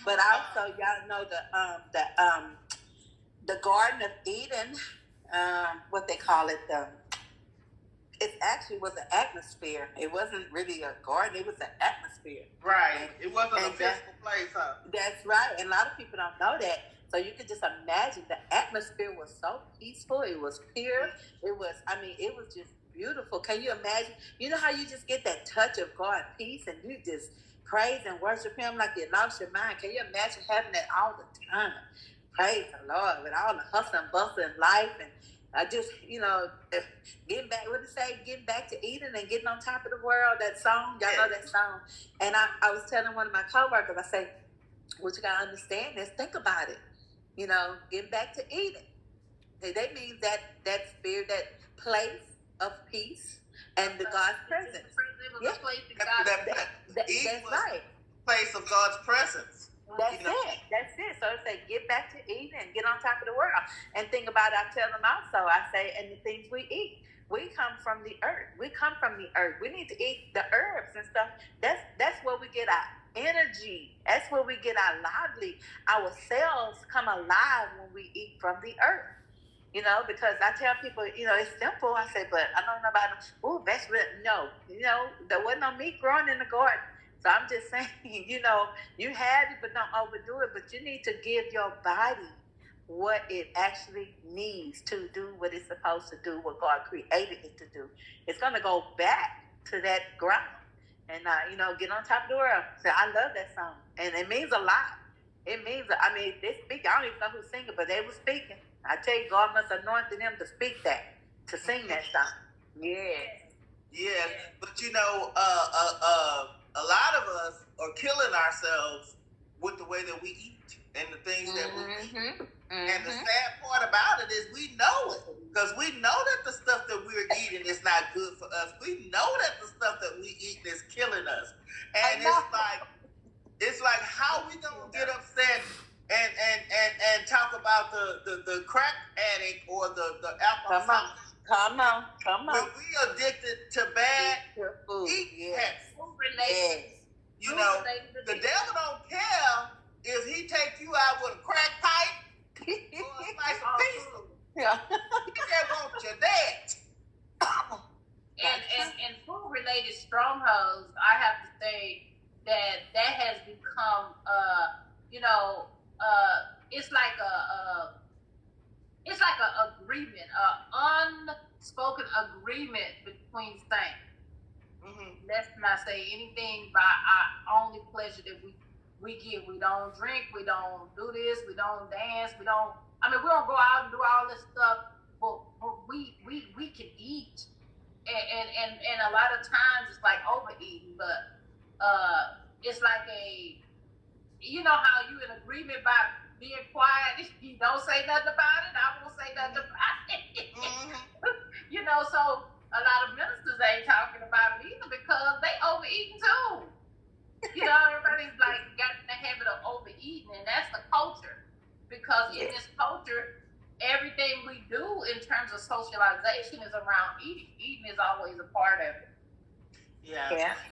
But also, y'all know the Garden of Eden, what they call it, it actually was an atmosphere. It wasn't really a garden; it was an atmosphere. Right. It wasn't a physical place, huh? That's right, and a lot of people don't know that. So you could just imagine the atmosphere was so peaceful. It was pure. It was, it was just beautiful. Can you imagine? You know how you just get that touch of God peace, and you just praise and worship Him like you lost your mind. Can you imagine having that all the time? Praise the Lord with all the hustle and bustle in life, and I just, getting back, what to say, getting back to Eden and getting on top of the world. That song, y'all know that song. And I was telling one of my coworkers, I say, what you gotta understand is, think about it. Getting back to Eden. They mean that spirit, that place of peace and the God's presence. Yeah. That's right. Place of God's presence. That's it. So it say, get back to Eden and get on top of the world. And think about it, I tell them also, I say, and the things we eat. We come from the earth. We come from the earth. We need to eat the herbs and stuff. That's where we get our energy. That's where we get our lively. Our cells come alive when we eat from the earth. Because I tell people, it's simple. I say, but I don't know about, vegetable. No, there wasn't no meat growing in the garden. So I'm just saying, you have it, but don't overdo it. But you need to give your body what it actually needs to do what it's supposed to do, what God created it to do. It's going to go back to that ground and, get on top of the world. So I love that song. And it means a lot. It means, they speak. I don't even know who's singing, but they were speaking. I tell you, God must have anointed them to speak that, to sing that song. Yeah. Yeah, but a lot of us are killing ourselves with the way that we eat and the things that we eat. And the sad part about it is we know it, because we know that the stuff that we're eating is not good for us. We know that the stuff that we eat is killing us. And it's like how we gonna get upset and talk about the crack addict or the alcoholic. Come on. When we addicted to bad eating habits. The devil don't care if he take you out with a crack pipe or a slice of pizza. Yeah. He just wants you dead. And food related strongholds, I have to say that has become it's like a agreement, unspoken agreement between saints. Let's not say anything by our only pleasure that we get. We don't drink, we don't do this, we don't dance, we don't go out and do all this stuff, but we can eat. And a lot of times it's like overeating, but it's like how you in agreement by being quiet. You don't say nothing about it, I won't say nothing about it. So a lot of ministers ain't talking about it either because they overeating too. Everybody's like got in the habit of overeating, and that's the culture. Because in this culture, everything we do in terms of socialization is around eating. Eating is always a part of it. Yeah.